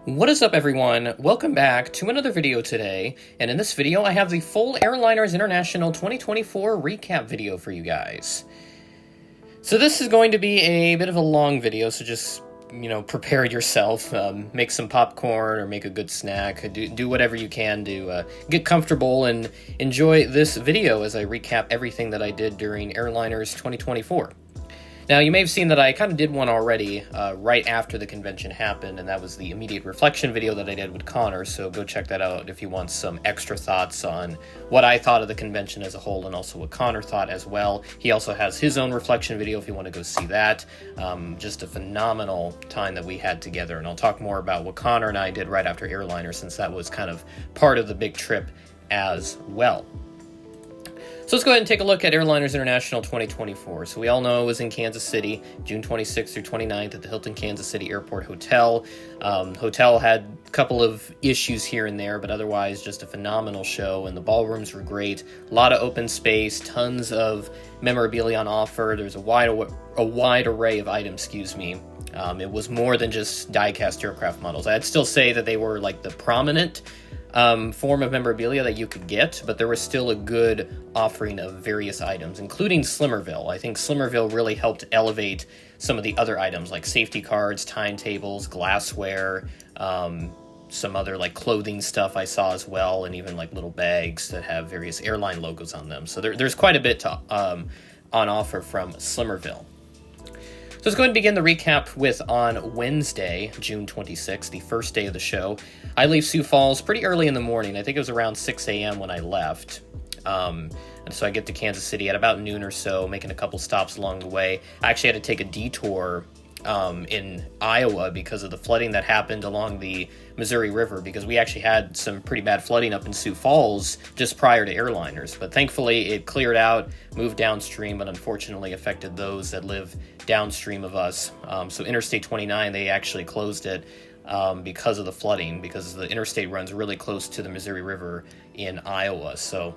What is up, everyone? Welcome back to another video today, and in this video I have the full Airliners International 2024 recap video for you guys. So this is going to be a bit of a long video, so just, prepare yourself, make some popcorn or make a good snack, do whatever you can to get comfortable and enjoy this video as I recap everything that I did during Airliners 2024. Now, you may have seen that I kind of did one already right after the convention happened, and that was the immediate reflection video that I did with Connor, so go check that out if you want some extra thoughts on what I thought of the convention as a whole and also what Connor thought as well. He also has his own reflection video if you want to go see that. Just a phenomenal time that we had together, and I'll talk more about what Connor and I did right after Airliner, since that was kind of part of the big trip as well. So let's go ahead and take a look at Airliners International 2024. So we all know it was in Kansas City, June 26th through 29th at the Hilton Kansas City Airport Hotel. Hotel had a couple of issues here and there, but otherwise just a phenomenal show, and the ballrooms were great. A lot of open space, tons of memorabilia on offer. There's a wide array of items, It was more than just die-cast aircraft models. I'd still say that they were like the prominent form of memorabilia that you could get, but there was still a good offering of various items, including Slimmerville. I think Slimmerville really helped elevate some of the other items like safety cards, timetables, glassware, some other like clothing stuff I saw as well, and even like little bags that have various airline logos on them. So there's quite a bit on offer from Slimmerville. So let's go ahead and begin the recap with on Wednesday, June 26th, the first day of the show. I leave Sioux Falls pretty early in the morning. I think it was around 6 a.m. when I left. And so I get to Kansas City at about noon or so, making a couple stops along the way. I actually had to take a detour in Iowa because of the flooding that happened along the Missouri River, because we actually had some pretty bad flooding up in Sioux Falls just prior to Airliners. But thankfully it cleared out, moved downstream, but unfortunately affected those that live downstream of us. So Interstate 29, they actually closed it because of the flooding, because the interstate runs really close to the Missouri River in Iowa. So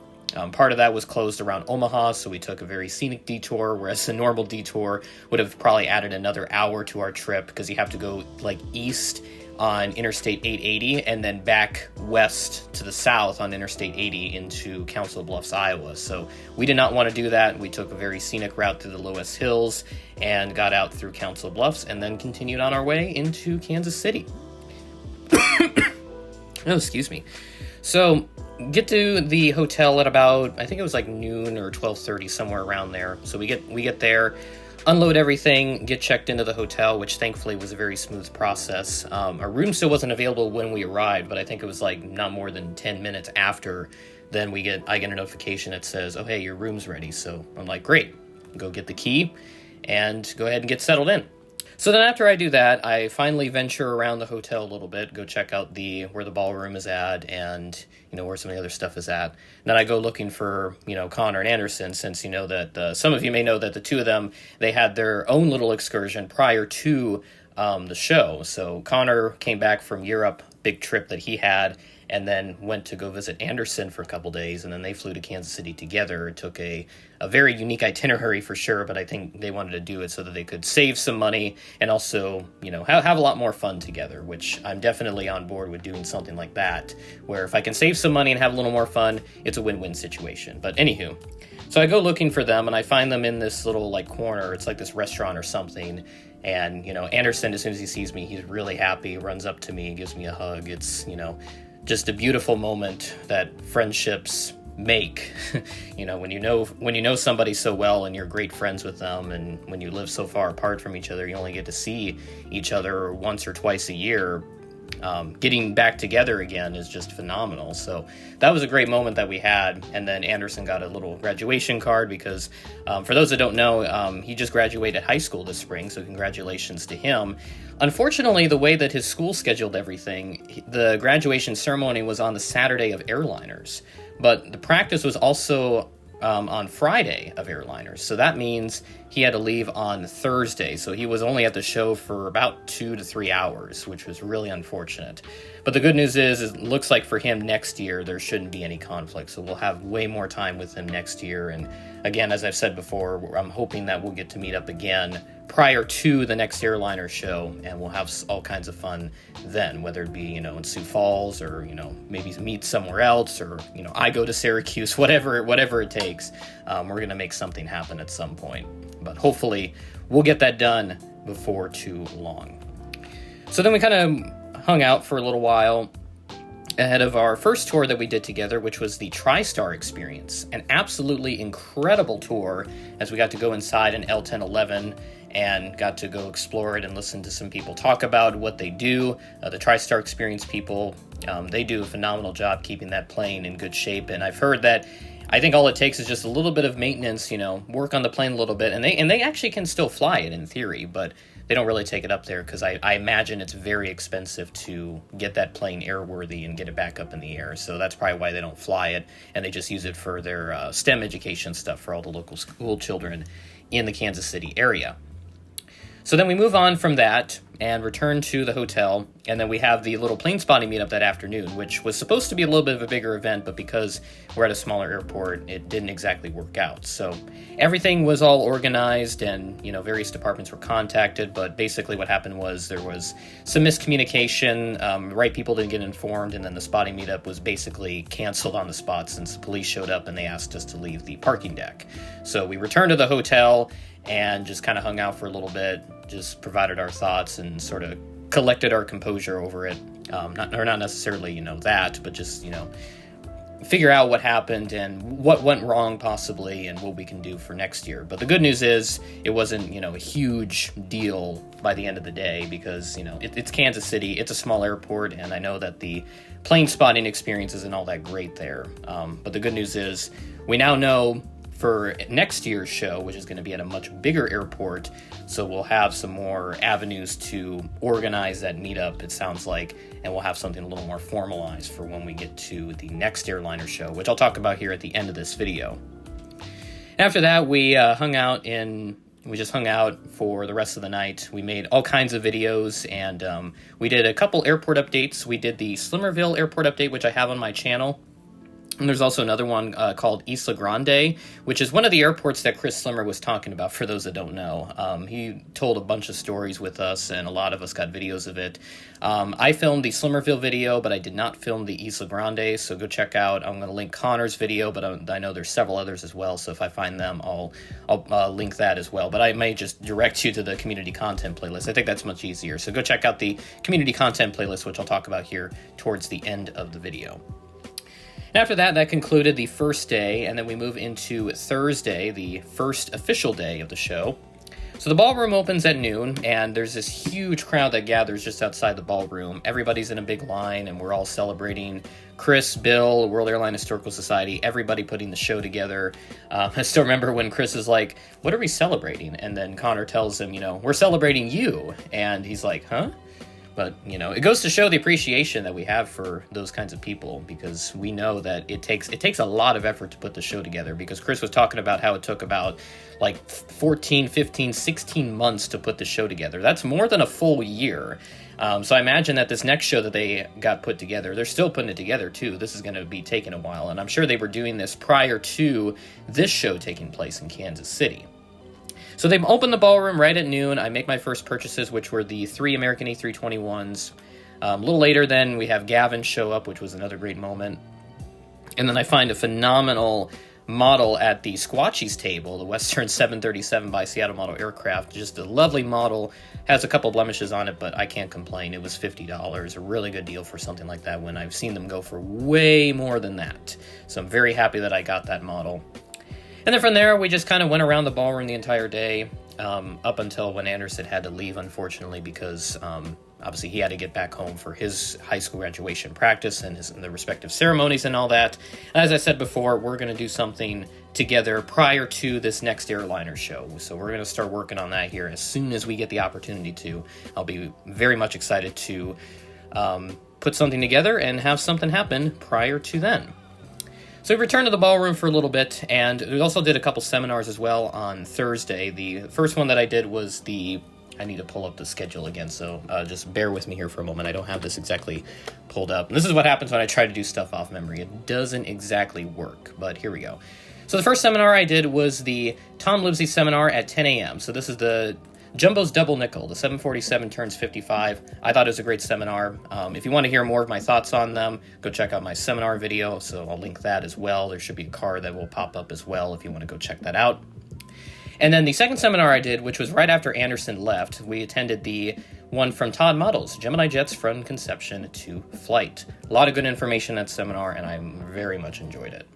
part of that was closed around Omaha, so we took a very scenic detour, whereas a normal detour would have probably added another hour to our trip, because you have to go like east on Interstate 880 and then back west to the south on Interstate 80 into Council Bluffs, Iowa. So we did not want to do that. We took a very scenic route through the Lewis Hills and got out through Council Bluffs and then continued on our way into Kansas City. Oh, excuse me. So get to the hotel at about, I think it was like noon or 12:30, somewhere around there. So we get there, unload everything, get checked into the hotel, which thankfully was a very smooth process. Our room still wasn't available when we arrived, but I think it was like not more than 10 minutes after. Then I get a notification that says, "Oh, hey, your room's ready." So I'm like, great, go get the key and go ahead and get settled in. So then after I do that, I finally venture around the hotel a little bit, go check out where the ballroom is at and, where some of the other stuff is at. And then I go looking for, Connor and Anderson, since that some of you may know that the two of them, they had their own little excursion prior to the show. So Connor came back from Europe, big trip that he had, and then went to go visit Anderson for a couple days, and then they flew to Kansas City together. It took a very unique itinerary for sure, but I think they wanted to do it so that they could save some money and also, have a lot more fun together, which I'm definitely on board with doing something like that, where if I can save some money and have a little more fun, it's a win-win situation. But anywho, so I go looking for them, and I find them in this little corner. It's like this restaurant or something. And, Anderson, as soon as he sees me, he's really happy, runs up to me, gives me a hug. It's, just a beautiful moment that friendships make. When you know somebody so well and you're great friends with them, and when you live so far apart from each other, you only get to see each other once or twice a year. Getting back together again is just phenomenal. So that was a great moment that we had. And then Anderson got a little graduation card because for those that don't know, he just graduated high school this spring. So congratulations to him. Unfortunately, the way that his school scheduled everything, the graduation ceremony was on the Saturday of Airliners, but the practice was also on Friday of Airliners. So that means he had to leave on Thursday. So he was only at the show for about 2 to 3 hours, which was really unfortunate. But the good news is it looks like for him next year, there shouldn't be any conflict. So we'll have way more time with him next year. And again, as I've said before, I'm hoping that we'll get to meet up again prior to the next airliner show, and we'll have all kinds of fun then, whether it be, in Sioux Falls, or, maybe meet somewhere else, or, I go to Syracuse, whatever it takes. We're going to make something happen at some point, but hopefully we'll get that done before too long. So then we kind of hung out for a little while ahead of our first tour that we did together, which was the TriStar Experience, an absolutely incredible tour, as we got to go inside an L-1011 and got to go explore it and listen to some people talk about what they do. The TriStar Experience people, they do a phenomenal job keeping that plane in good shape, and I've heard that I think all it takes is just a little bit of maintenance, work on the plane a little bit, and they actually can still fly it in theory, but they don't really take it up there because I imagine it's very expensive to get that plane airworthy and get it back up in the air. So that's probably why they don't fly it, and they just use it for their STEM education stuff for all the local school children in the Kansas City area. So then we move on from that and return to the hotel, and then we have the little plane spotting meetup that afternoon, which was supposed to be a little bit of a bigger event, but because we're at a smaller airport, it didn't exactly work out. So everything was all organized, and various departments were contacted, but basically what happened was there was some miscommunication, right people didn't get informed, and then the spotting meetup was basically canceled on the spot since the police showed up and they asked us to leave the parking deck. So we returned to the hotel and just kind of hung out for a little bit, just provided our thoughts and sort of collected our composure over it. Not necessarily, that, but just, figure out what happened and what went wrong possibly and what we can do for next year. But the good news is it wasn't, a huge deal by the end of the day because, it's Kansas City, it's a small airport, and I know that the plane spotting experience isn't all that great there. But the good news is we now know for next year's show, which is going to be at a much bigger airport, so we'll have some more avenues to organize that meetup, it sounds like, and we'll have something a little more formalized for when we get to the next airliner show, which I'll talk about here at the end of this video. After that, we just hung out for the rest of the night. We made all kinds of videos, and we did a couple airport updates. We did the Slimmerville airport update, which I have on my channel. And there's also another one called Isla Grande, which is one of the airports that Chris Slimmer was talking about, for those that don't know. He told a bunch of stories with us, and a lot of us got videos of it. I filmed the Slimmerville video, but I did not film the Isla Grande, so go check out. I'm going to link Connor's video, but I know there's several others as well, so if I find them, I'll link that as well. But I may just direct you to the community content playlist. I think that's much easier. So go check out the community content playlist, which I'll talk about here towards the end of the video. After that concluded the first day, and then we move into Thursday, the first official day of the show. So the ballroom opens at noon, and there's this huge crowd that gathers just outside the ballroom. Everybody's in a big line, and we're all celebrating Chris, Bill, World Airline Historical Society, everybody putting the show together. I still remember when Chris is like, "What are we celebrating?" And then Connor tells him, "We're celebrating you." And he's like, "Huh?" But, it goes to show the appreciation that we have for those kinds of people, because we know that it takes a lot of effort to put the show together, because Chris was talking about how it took about 14, 15, 16 months to put the show together. That's more than a full year. So I imagine that this next show that they got put together, they're still putting it together too. This is going to be taking a while, and I'm sure they were doing this prior to this show taking place in Kansas City. So they opened the ballroom right at noon. I make my first purchases, which were the 3 American A321s. A little later then, we have Gavin show up, which was another great moment. And then I find a phenomenal model at the Squatchy's table, the Western 737 by Seattle Model Aircraft. Just a lovely model. Has a couple blemishes on it, but I can't complain. It was $50, a really good deal for something like that, when I've seen them go for way more than that. So I'm very happy that I got that model. And then from there, we just kind of went around the ballroom the entire day, up until when Anderson had to leave, unfortunately, because obviously he had to get back home for his high school graduation practice and the respective ceremonies and all that. And as I said before, we're going to do something together prior to this next airliner show. So we're going to start working on that here as soon as we get the opportunity to. I'll be very much excited to put something together and have something happen prior to then. So we returned to the ballroom for a little bit, and we also did a couple seminars as well on Thursday. The first one that I did was I need to pull up the schedule again, so just bear with me here for a moment. I don't have this exactly pulled up. And this is what happens when I try to do stuff off memory. It doesn't exactly work, but here we go. So the first seminar I did was the Tom Livesey seminar at 10 a.m. So this is the Jumbo's Double Nickel, the 747 turns 55. I thought it was a great seminar. If you want to hear more of my thoughts on them, go check out my seminar video, so I'll link that as well. There should be a card that will pop up as well if you want to go check that out. And then the second seminar I did, which was right after Anderson left, we attended the one from Todd Models, Gemini Jets from Conception to Flight. A lot of good information in that seminar, and I very much enjoyed it.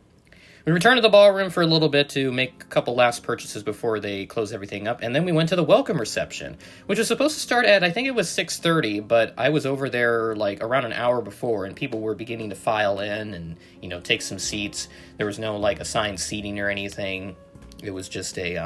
We returned to the ballroom for a little bit to make a couple last purchases before they close everything up, and then we went to the welcome reception, which was supposed to start at, I think it was 6:30, but I was over there like around an hour before, and people were beginning to file in and, you know, take some seats. There was no like assigned seating or anything. It was just a,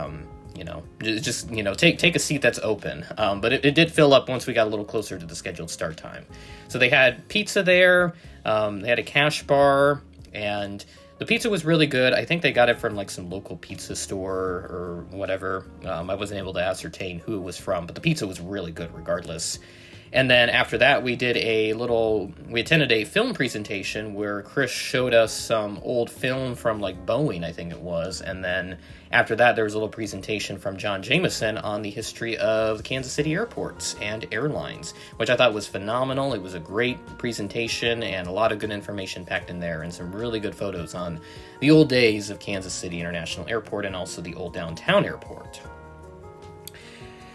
take a seat that's open. But it did fill up once we got a little closer to the scheduled start time. So they had pizza there, they had a cash bar, and the pizza was really good. I think they got it from like some local pizza store or whatever. I wasn't able to ascertain who it was from, but the pizza was really good regardless. And then after that, we attended a film presentation where Chris showed us some old film from like Boeing, I think it was. And then after that, there was a little presentation from John Jameson on the history of the Kansas City airports and airlines, which I thought was phenomenal. It was a great presentation and a lot of good information packed in there and some really good photos on the old days of Kansas City International Airport and also the old downtown airport.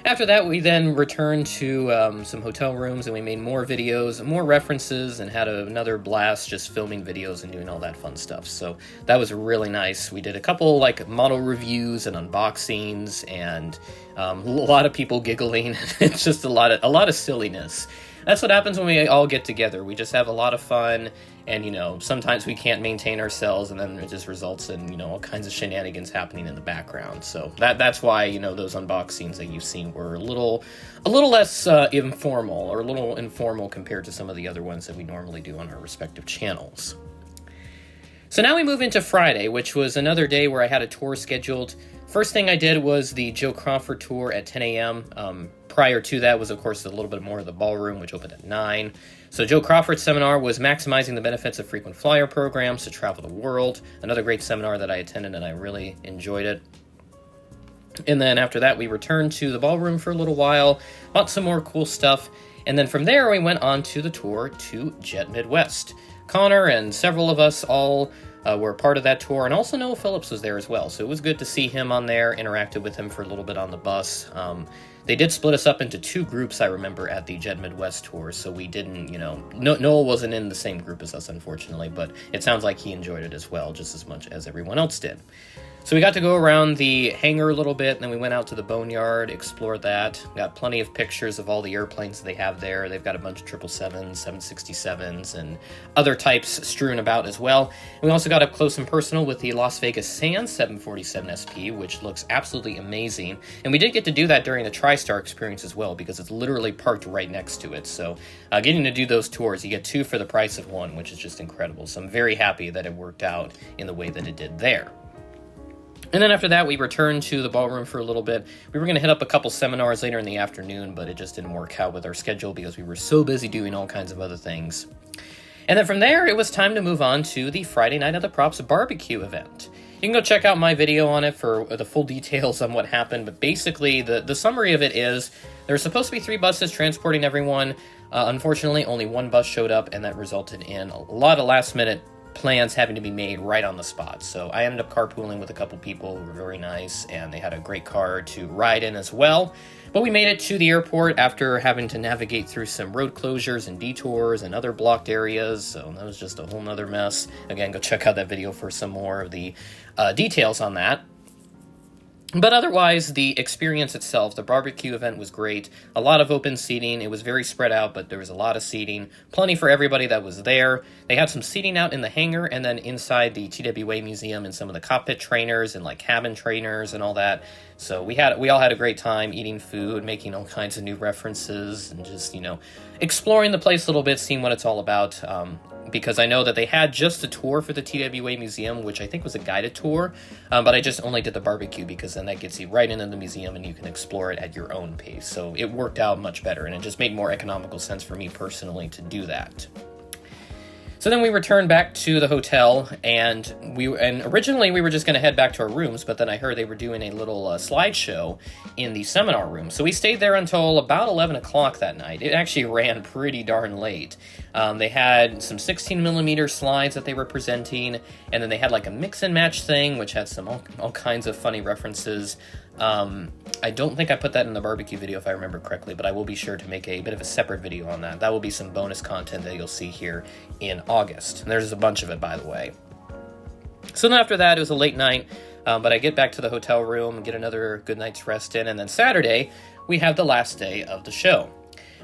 After that, we then returned to some hotel rooms, and we made more videos, more references, and had another blast just filming videos and doing all that fun stuff. So that was really nice. We did a couple like model reviews and unboxings, and a lot of people giggling. It's just a lot of silliness. That's what happens when we all get together. We just have a lot of fun, and, you know, sometimes we can't maintain ourselves, and then it just results in, you know, all kinds of shenanigans happening in the background. So that's why, you know, those unboxings that you've seen were a little less informal, or a little informal compared to some of the other ones that we normally do on our respective channels. So now we move into Friday, which was another day where I had a tour scheduled. First thing I did was the Joe Crawford tour at 10 a.m. Prior to that was, of course, a little bit more of the ballroom, which opened at 9. So Joe Crawford's seminar was Maximizing the Benefits of Frequent Flyer Programs to Travel the World. Another great seminar that I attended, and I really enjoyed it. And then after that, we returned to the ballroom for a little while, bought some more cool stuff, and then from there, we went on to the tour to Jet Midwest. Connor and several of us all were part of that tour, and also Noah Phillips was there as well, so it was good to see him on there, interacted with him for a little bit on the bus. They did split us up into 2 groups, I remember, at the Jet Midwest tour, so we didn't, Noah wasn't in the same group as us, unfortunately, but it sounds like he enjoyed it as well, just as much as everyone else did. So we got to go around the hangar a little bit, and then we went out to the boneyard, explored that. Got plenty of pictures of all the airplanes they have there. They've got a bunch of 777s, 767s, and other types strewn about as well. And we also got up close and personal with the Las Vegas Sands 747 SP, which looks absolutely amazing. And we did get to do that during the TriStar Experience as well, because it's literally parked right next to it. So getting to do those tours, you get 2 for the price of 1, which is just incredible. So I'm very happy that it worked out in the way that it did there. And then after that, we returned to the ballroom for a little bit. We were going to hit up a couple seminars later in the afternoon, but it just didn't work out with our schedule because we were so busy doing all kinds of other things. And then from there, it was time to move on to the Friday Night of the Props barbecue event. You can go check out my video on it for the full details on what happened, but basically the summary of it is there were supposed to be 3 buses transporting everyone. Unfortunately, only 1 bus showed up, and that resulted in a lot of last-minute plans having to be made right on the spot. So I ended up carpooling with a couple people who were very nice, and they had a great car to ride in as well. But we made it to the airport after having to navigate through some road closures and detours and other blocked areas, so that was just a whole nother mess. Again, go check out that video for some more of the details on that. But otherwise, the experience itself, the barbecue event was great. A lot of open seating. It was very spread out, but there was a lot of seating. Plenty for everybody that was there. They had some seating out in the hangar and then inside the TWA museum and some of the cockpit trainers and like cabin trainers and all that. So we all had a great time eating food, making all kinds of new references, and just, exploring the place a little bit, seeing what it's all about. Because I know that they had just a tour for the TWA museum, which I think was a guided tour, but I just only did the barbecue because then that gets you right into the museum and you can explore it at your own pace. So it worked out much better, and it just made more economical sense for me personally to do that. So then we returned back to the hotel, and originally we were just going to head back to our rooms, but then I heard they were doing a little slideshow in the seminar room. So we stayed there until about 11 o'clock that night. It actually ran pretty darn late. They had some 16mm slides that they were presenting, and then they had like a mix and match thing, which had some all kinds of funny references. I don't think I put that in the barbecue video if I remember correctly, but I will be sure to make a bit of a separate video on that. That will be some bonus content that you'll see here in August. And there's a bunch of it, by the way. So then after that, it was a late night, but I get back to the hotel room, get another good night's rest in, and then Saturday, we have the last day of the show.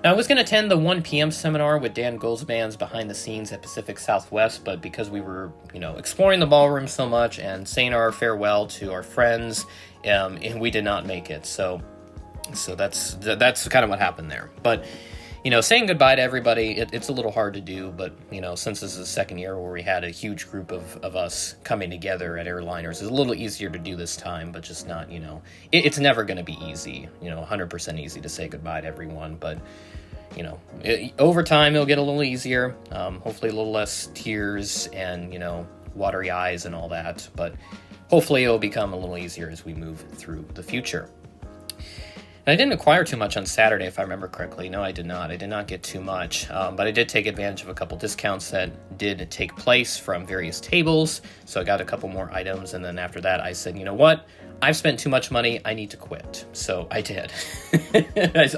Now, I was going to attend the 1 p.m. seminar with Dan Goldsman's behind the scenes at Pacific Southwest, but because we were, exploring the ballroom so much and saying our farewell to our friends, and we did not make it. So that's kind of what happened there. But, saying goodbye to everybody, it's a little hard to do, but, since this is the second year where we had a huge group of us coming together at Airliners, it's a little easier to do this time, but just not, it's never going to be easy, 100% easy to say goodbye to everyone, but, over time it'll get a little easier, hopefully a little less tears and, watery eyes and all that, but hopefully it'll become a little easier as we move through the future. And I didn't acquire too much on Saturday, if I remember correctly. No, I did not. I did not get too much, but I did take advantage of a couple discounts that did take place from various tables, so I got a couple more items, and then after that I said, you know what? I've spent too much money, I need to quit. So I did.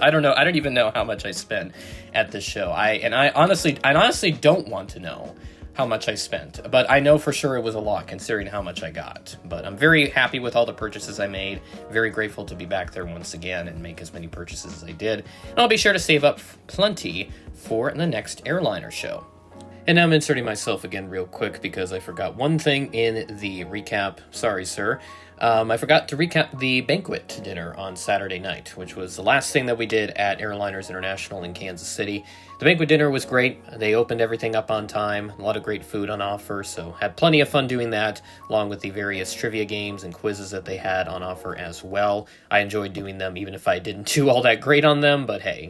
I don't know, I don't even know how much I spent at this show. I honestly don't want to know how much I spent, but I know for sure it was a lot considering how much I got. But I'm very happy with all the purchases I made, very grateful to be back there once again and make as many purchases as I did, and I'll be sure to save up plenty for the next Airliner show. And now I'm inserting myself again real quick because I forgot one thing in the recap. Sorry, sir. I forgot to recap the banquet dinner on Saturday night, which was the last thing that we did at Airliners International in Kansas City. The banquet dinner was great. They opened everything up on time. A lot of great food on offer, so had plenty of fun doing that, along with the various trivia games and quizzes that they had on offer as well. I enjoyed doing them, even if I didn't do all that great on them, but hey,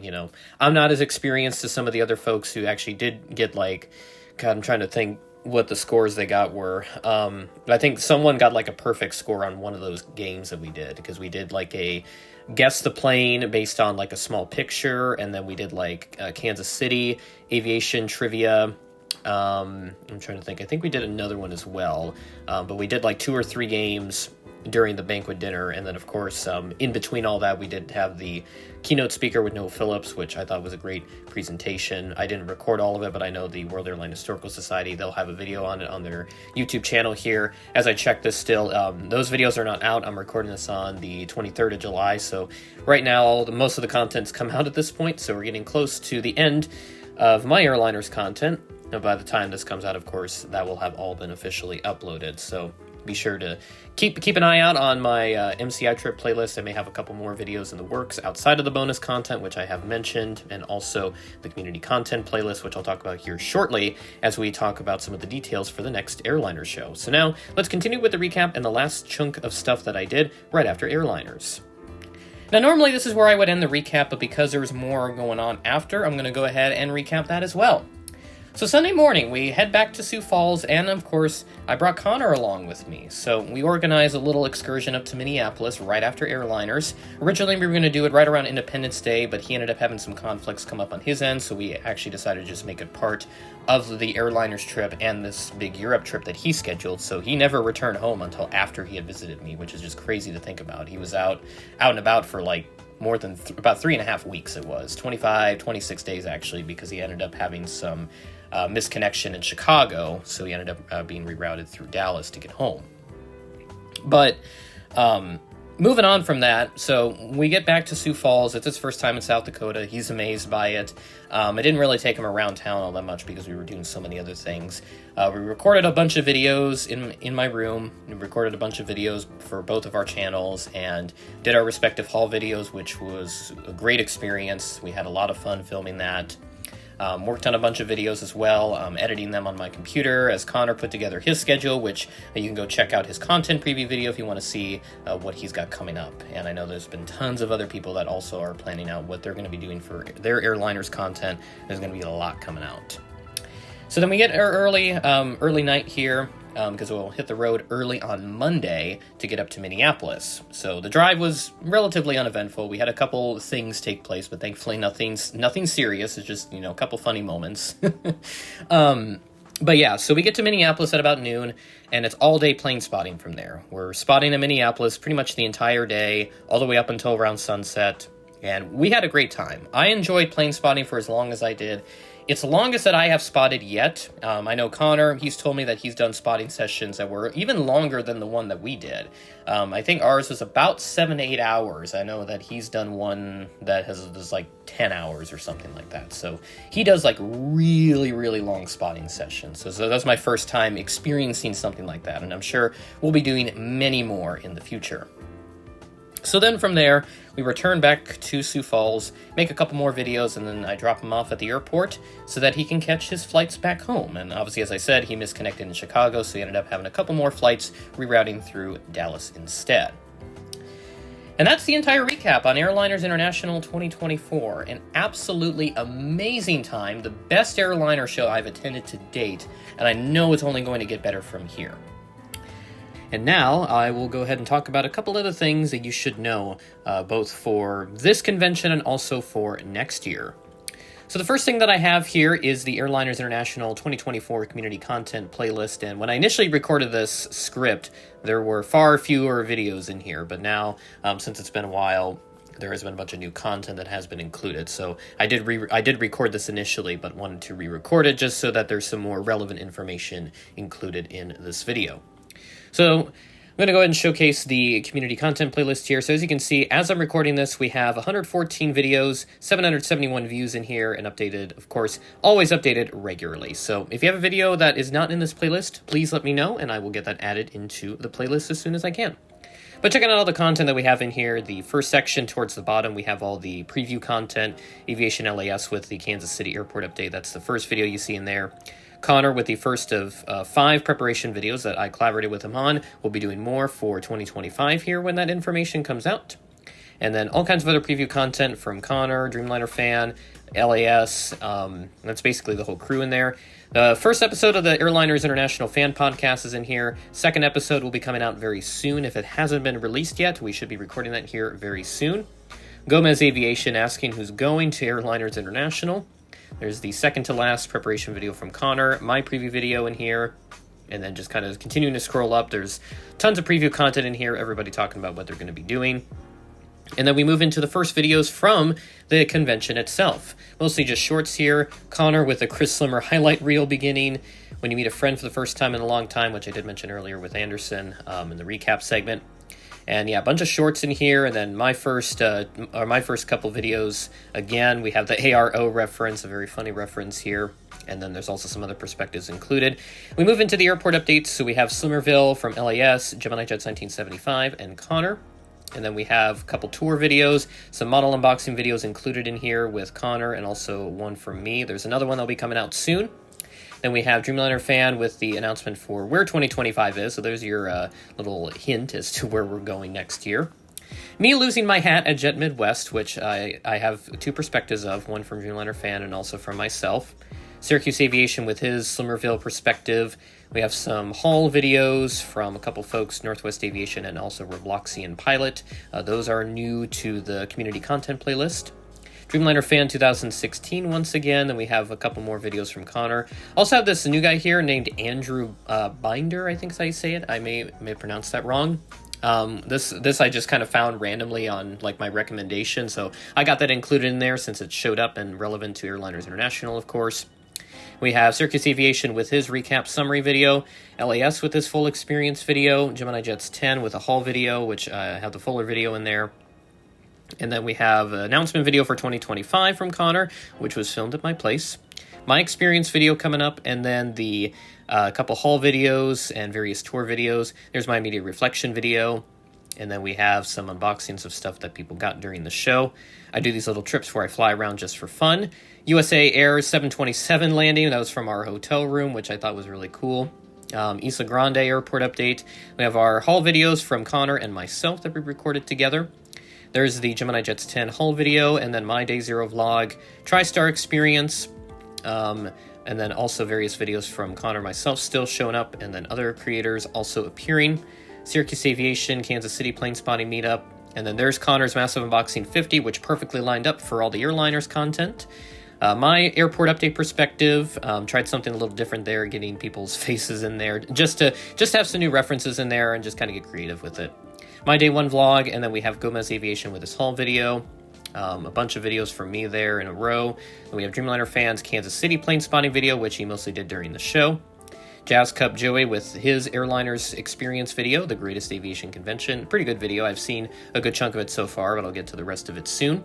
I'm not as experienced as some of the other folks who actually did get God, I'm trying to think what the scores they got were. I think someone got a perfect score on one of those games that we did, because we did a guess the plane based on a small picture, and then we did Kansas City aviation trivia. I'm trying to think. I think we did another one as well, but we did 2 or 3 games during the banquet dinner, and then of course in between all that we did have the keynote speaker with Noah Phillips, which I thought was a great presentation. I didn't record all of it, but I know the World Airline Historical Society, they'll have a video on it on their YouTube channel here. As I check this still, those videos are not out. I'm recording this on the 23rd of July, so right now most of the content's come out at this point, so we're getting close to the end of my Airliners content. And by the time this comes out, of course, that will have all been officially uploaded, so be sure to keep an eye out on my MCI trip playlist. I may have a couple more videos in the works outside of the bonus content, which I have mentioned, and also the community content playlist, which I'll talk about here shortly as we talk about some of the details for the next Airliner show. So now, let's continue with the recap and the last chunk of stuff that I did right after Airliners. Now, normally this is where I would end the recap, but because there's more going on after, I'm going to go ahead and recap that as well. So Sunday morning, we head back to Sioux Falls, and of course, I brought Connor along with me. So we organized a little excursion up to Minneapolis right after Airliners. Originally, we were going to do it right around Independence Day, but he ended up having some conflicts come up on his end, so we actually decided to just make it part of the Airliners trip and this big Europe trip that he scheduled. So he never returned home until after he had visited me, which is just crazy to think about. He was out and about for more than about 3.5 weeks. It was 26 days actually, because he ended up having some misconnection in Chicago, so he ended up being rerouted through Dallas to get home. But moving on from that, so we get back to Sioux Falls. It's his first time in South Dakota. He's amazed by it. I didn't really take him around town all that much because we were doing so many other things. We recorded a bunch of videos in my room. We recorded a bunch of videos for both of our channels and did our respective haul videos, which was a great experience. We had a lot of fun filming that. Worked on a bunch of videos as well, editing them on my computer as Connor put together his schedule, which you can go check out his content preview video if you want to see what he's got coming up. And I know there's been tons of other people that also are planning out what they're going to be doing for their Airliners content. There's going to be a lot coming out. So then we get our early night here, because we'll hit the road early on Monday to get up to Minneapolis. So the drive was relatively uneventful. We had a couple things take place, but thankfully nothing serious. It's just, a couple funny moments. But yeah, so we get to Minneapolis at about noon, and it's all-day plane spotting from there. We're spotting in Minneapolis pretty much the entire day, all the way up until around sunset, and we had a great time. I enjoyed plane spotting for as long as I did. It's the longest that I have spotted yet. I know Connor, he's told me that he's done spotting sessions that were even longer than the one that we did. I think ours was about 7 to 8 hours. I know that he's done one that was like 10 hours or something like that. So he does like really, really long spotting sessions. So that's my first time experiencing something like that. And I'm sure we'll be doing many more in the future. So then from there, we return back to Sioux Falls, make a couple more videos, and then I drop him off at the airport so that he can catch his flights back home. And obviously, as I said, he misconnected in Chicago, so he ended up having a couple more flights rerouting through Dallas instead. And that's the entire recap on Airliners International 2024. An absolutely amazing time, the best airliner show I've attended to date, and I know it's only going to get better from here. And now I will go ahead and talk about a couple other things that you should know, both for this convention and also for next year. So the first thing that I have here is the Airliners International 2024 Community Content playlist, and when I initially recorded this script, there were far fewer videos in here, but now, since it's been a while, there has been a bunch of new content that has been included. So I did record this initially, but wanted to re-record it just so that there's some more relevant information included in this video. So I'm going to go ahead and showcase the community content playlist here. So as you can see, as I'm recording this, we have 114 videos, 771 views in here, and updated, of course, always updated regularly. So if you have a video that is not in this playlist, please let me know, and I will get that added into the playlist as soon as I can. But checking out all the content that we have in here, the first section towards the bottom, we have all the preview content, Aviation LAS with the Kansas City Airport update. That's the first video you see in there. Connor with the first of 5 preparation videos that I collaborated with him on. We'll be doing more for 2025 here when that information comes out. And then all kinds of other preview content from Connor, Dreamliner Fan, LAS. That's basically the whole crew in there. The first episode of the Airliners International Fan Podcast is in here. Second episode will be coming out very soon. If it hasn't been released yet, we should be recording that here very soon. Gomez Aviation asking who's going to Airliners International. There's the second to last preparation video from Connor, my preview video in here, and then just kind of continuing to scroll up. There's tons of preview content in here, everybody talking about what they're going to be doing. And then we move into the first videos from the convention itself. Mostly just shorts here. Connor with a Chris Slimmer highlight reel beginning. When you meet a friend for the first time in a long time, which I did mention earlier with Anderson in the recap segment. And yeah, a bunch of shorts in here, and then my first couple videos. Again, we have the ARO reference, a very funny reference here, and then there's also some other perspectives included. We move into the airport updates, so we have Slimmerville from LAS, Gemini Jets 1975, and Connor. And then we have a couple tour videos, some model unboxing videos included in here with Connor, and also one from me. There's another one that'll be coming out soon. Then we have Dreamliner Fan with the announcement for where 2025 is. So there's your little hint as to where we're going next year. Me losing my hat at Jet Midwest, which I have 2 perspectives of, one from Dreamliner Fan and also from myself. Syracuse Aviation with his Slimmerville perspective. We have some haul videos from a couple folks, Northwest Aviation and also Robloxian Pilot. Those are new to the community content playlist. Dreamliner Fan 2016 once again, then we have a couple more videos from Connor. Also have this new guy here named Andrew Binder, I think is how you say it. I may pronounce that wrong. This I just kind of found randomly on like my recommendation, so I got that included in there since it showed up and relevant to Airliners International, of course. We have Syracuse Aviation with his recap summary video, LAS with his full experience video, Gemini Jets 10 with a haul video, which I have the fuller video in there. And then we have an announcement video for 2025 from Connor, which was filmed at my place. My experience video coming up, and then the couple haul videos and various tour videos. There's my immediate reflection video. And then we have some unboxings of stuff that people got during the show. I do these little trips where I fly around just for fun. USA Air's 727 landing. That was from our hotel room, which I thought was really cool. Isla Grande Airport update. We have our haul videos from Connor and myself that we recorded together. There's the Gemini Jets 10 haul video, and then my Day Zero vlog. TriStar Experience. And then also various videos from Connor and myself still showing up, and then other creators also appearing. Syracuse Aviation, Kansas City Plane Spotting Meetup, and then there's Connor's Massive Unboxing 50, which perfectly lined up for all the Airliners content. My airport update perspective, tried something a little different there, getting people's faces in there, just to have some new references in there and just kind of get creative with it. My day one vlog, and then we have Gomez Aviation with his haul video. A bunch of videos from me there in a row. And we have Dreamliner Fans Kansas City plane spotting video, which he mostly did during the show. Jazz Cup Joey with his Airliners Experience video, the greatest aviation convention. Pretty good video. I've seen a good chunk of it so far, but I'll get to the rest of it soon.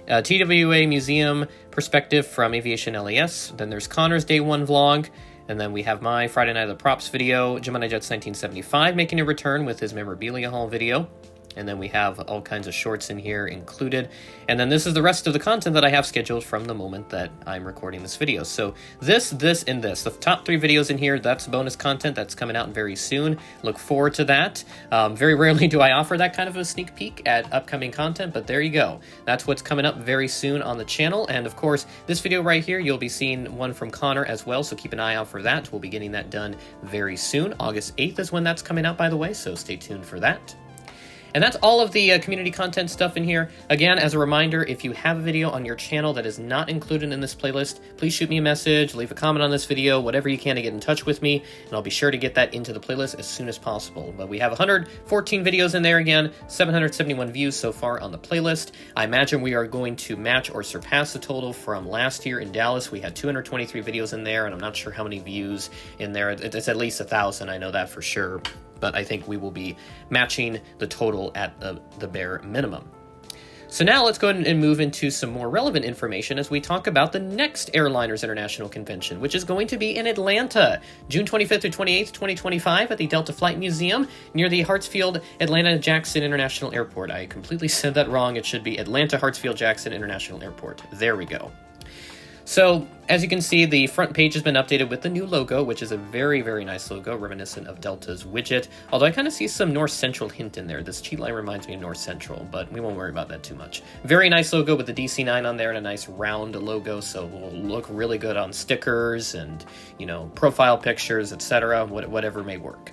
TWA Museum perspective from Aviation LAS. Then there's Connor's Day 1 vlog. And then we have my Friday Night of the Props video, Gemini Jets 1975 making a return with his memorabilia haul video. And then we have all kinds of shorts in here included. And then this is the rest of the content that I have scheduled from the moment that I'm recording this video. So this, and this. The top 3 videos in here, that's bonus content that's coming out very soon. Look forward to that. Very rarely do I offer that kind of a sneak peek at upcoming content, but there you go. That's what's coming up very soon on the channel. And of course, this video right here, you'll be seeing one from Connor as well, so keep an eye out for that. We'll be getting that done very soon. August 8th is when that's coming out, by the way, so stay tuned for that. And that's all of the community content stuff in here. Again, as a reminder, if you have a video on your channel that is not included in this playlist, please shoot me a message, leave a comment on this video, whatever you can to get in touch with me, and I'll be sure to get that into the playlist as soon as possible. But we have 114 videos in there again, 771 views so far on the playlist. I imagine we are going to match or surpass the total from last year in Dallas. We had 223 videos in there, and I'm not sure how many views in there. It's at least 1,000, I know that for sure. But I think we will be matching the total at the bare minimum. So now let's go ahead and move into some more relevant information as we talk about the next Airliners International Convention, which is going to be in Atlanta, June 25th through 28th, 2025 at the Delta Flight Museum near the Hartsfield Atlanta Jackson International Airport. I completely said that wrong. It should be Atlanta Hartsfield Jackson International Airport. There we go. So, as you can see, the front page has been updated with the new logo, which is a very, very nice logo, reminiscent of Delta's widget. Although I kind of see some North Central hint in there. This cheat line reminds me of North Central, but we won't worry about that too much. Very nice logo with the DC-9 on there and a nice round logo, so it will look really good on stickers and, you know, profile pictures, etc., whatever may work.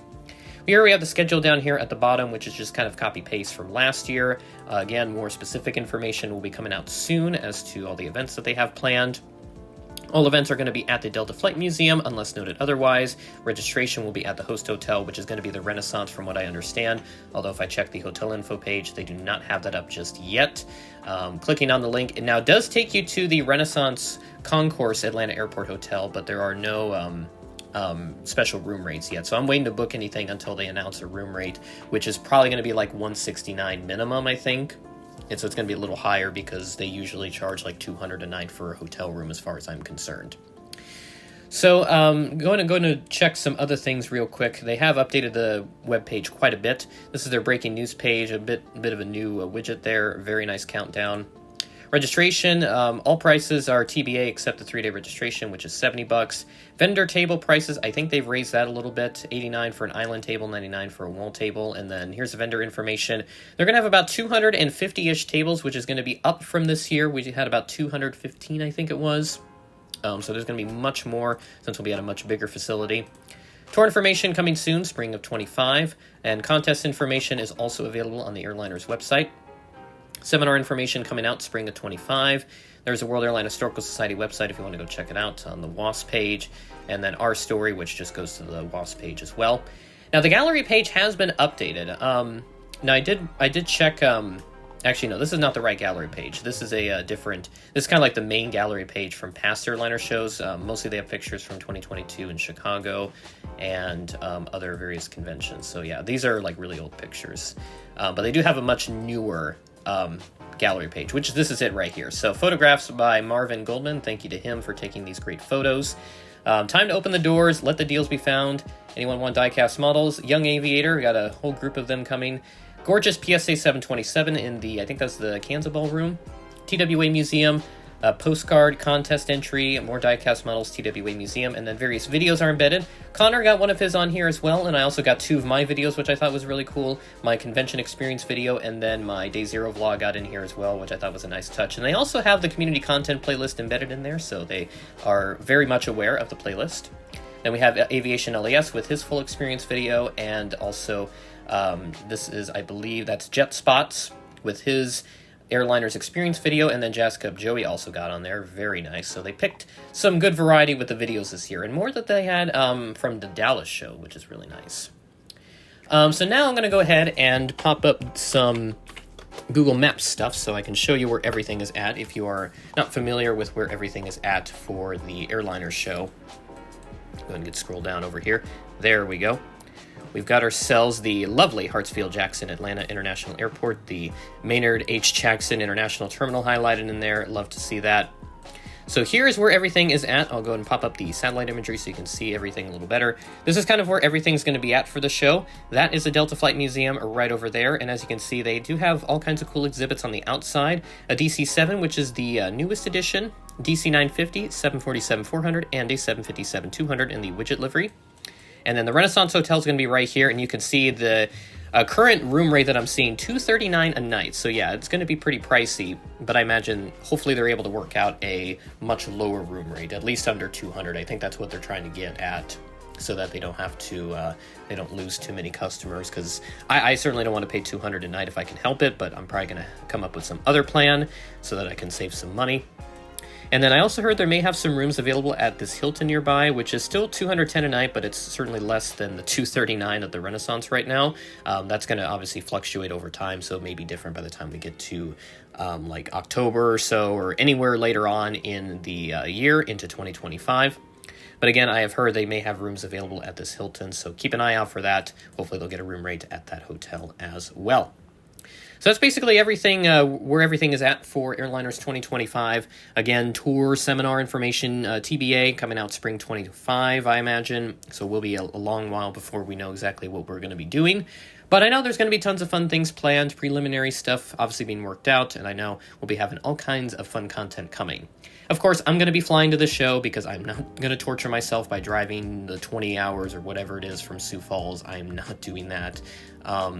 Here we have the schedule down here at the bottom, which is just kind of copy-paste from last year. Again, more specific information will be coming out soon as to all the events that they have planned. All events are going to be at the Delta Flight Museum, unless noted otherwise. Registration will be at the host hotel, which is going to be the Renaissance from what I understand. Although if I check the hotel info page, they do not have that up just yet. Clicking on the link, it now does take you to the Renaissance Concourse Atlanta Airport Hotel, but there are no special room rates yet. So I'm waiting to book anything until they announce a room rate, which is probably going to be like $169 minimum, I think. And so it's going to be a little higher because they usually charge like $200 a night for a hotel room as far as I'm concerned. So going to check some other things real quick. They have updated the webpage quite a bit. This is their breaking news page, a bit of a new widget there. Very nice countdown. Registration, all prices are TBA except the 3-day registration, which is $70. Vendor table prices, I think they've raised that a little bit. $89 for an island table, $99 for a wall table. And then here's the vendor information. They're going to have about 250-ish tables, which is going to be up from this year. We had about 215, I think it was. So there's going to be much more since we'll be at a much bigger facility. Tour information coming soon, spring of 25. And contest information is also available on the Airliners website. Seminar information coming out spring of 25. There's a World Airline Historical Society website if you want to go check it out on the WASP page. And then our story, which just goes to the WASP page as well. Now, the gallery page has been updated. Now, I did check... Actually, no, this is not the right gallery page. This is a different... This is kind of like the main gallery page from past airliner shows. Mostly they have pictures from 2022 in Chicago and other various conventions. So yeah, these are like really old pictures. But they do have a much newer gallery page, which this is it right here. So photographs by Marvin Goldman. Thank you to him for taking these great photos. Time to open the doors. Let the deals be found. Anyone want diecast models? Young Aviator. We got a whole group of them coming. Gorgeous PSA 727 in the, I think that's the Kansas Ballroom. TWA Museum. a postcard contest entry, more diecast models, TWA Museum, and then various videos are embedded. Connor got one of his on here as well, and I also got 2 of my videos, which I thought was really cool. My convention experience video, and then my Day Zero vlog got in here as well, which I thought was a nice touch. And they also have the community content playlist embedded in there, so they are very much aware of the playlist. Then we have Aviation LAS with his full experience video, and also this is, I believe, that's Jet Spots with his Airliners Experience video, and then Jazz Cup Joey also got on there. Very nice. So they picked some good variety with the videos this year, and more that they had from the Dallas show, which is really nice. So now I'm going to go ahead and pop up some Google Maps stuff so I can show you where everything is at if you are not familiar with where everything is at for the Airliners show. Go ahead and scroll down over here. There we go. We've got ourselves the lovely Hartsfield-Jackson Atlanta International Airport, the Maynard H. Jackson International Terminal highlighted in there. Love to see that. So here's where everything is at. I'll go ahead and pop up the satellite imagery so you can see everything a little better. This is kind of where everything's going to be at for the show. That is the Delta Flight Museum right over there, and as you can see, they do have all kinds of cool exhibits on the outside. A DC-7, which is the newest edition, DC-950, 747-400, and a 757-200 in the widget livery. And then the Renaissance Hotel is going to be right here, and you can see the current room rate that I'm seeing, $239 a night. So yeah, it's going to be pretty pricey, but I imagine hopefully they're able to work out a much lower room rate, at least under $200. I think that's what they're trying to get at, so that they don't have to, they don't lose too many customers, because I certainly don't want to pay $200 a night if I can help it, but I'm probably going to come up with some other plan so that I can save some money. And then I also heard there may have some rooms available at this Hilton nearby, which is still $210 a night, but it's certainly less than the $239 at the Renaissance right now. That's going to obviously fluctuate over time, so it may be different by the time we get to like October or so, or anywhere later on in the year into 2025. But again, I have heard they may have rooms available at this Hilton, so keep an eye out for that. Hopefully they'll get a room rate at that hotel as well. So that's basically everything, where everything is at for Airliners 2025. Again, tour, seminar information, TBA, coming out spring 2025, I imagine. So we'll be a long while before we know exactly what we're going to be doing. But I know there's going to be tons of fun things planned, preliminary stuff obviously being worked out, and I know we'll be having all kinds of fun content coming. Of course, I'm going to be flying to the show because I'm not going to torture myself by driving the 20 hours or whatever it is from Sioux Falls. I'm not doing that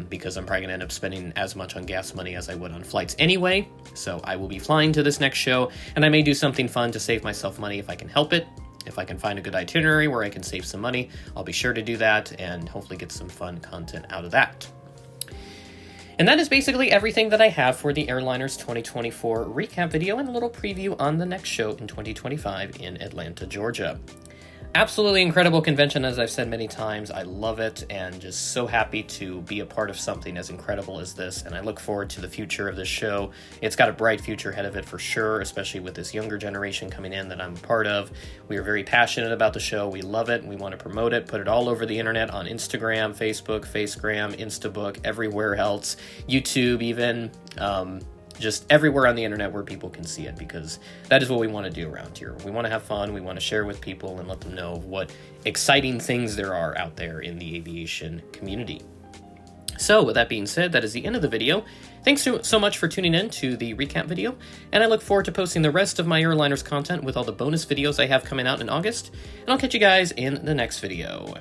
because I'm probably going to end up spending as much on gas money as I would on flights anyway. So I will be flying to this next show, and I may do something fun to save myself money if I can help it. If I can find a good itinerary where I can save some money, I'll be sure to do that and hopefully get some fun content out of that. And that is basically everything that I have for the Airliners 2024 recap video and a little preview on the next show in 2025 in Atlanta, Georgia. Absolutely incredible convention, as I've said many times. I love it and just so happy to be a part of something as incredible as this, and I look forward to the future of this show. It's got a bright future ahead of it for sure, especially with this younger generation coming in that I'm a part of. We are very passionate about the show. We love it. We want to promote it, put it all over the internet on Instagram, Facebook, Facegram, Instabook, everywhere else, YouTube even. Just everywhere on the internet where people can see it, because that is what we want to do around here. We want to have fun, we want to share with people and let them know what exciting things there are out there in the aviation community. So with that being said, that is the end of the video. Thanks so much for tuning in to the recap video, and I look forward to posting the rest of my Airliners content with all the bonus videos I have coming out in August, and I'll catch you guys in the next video.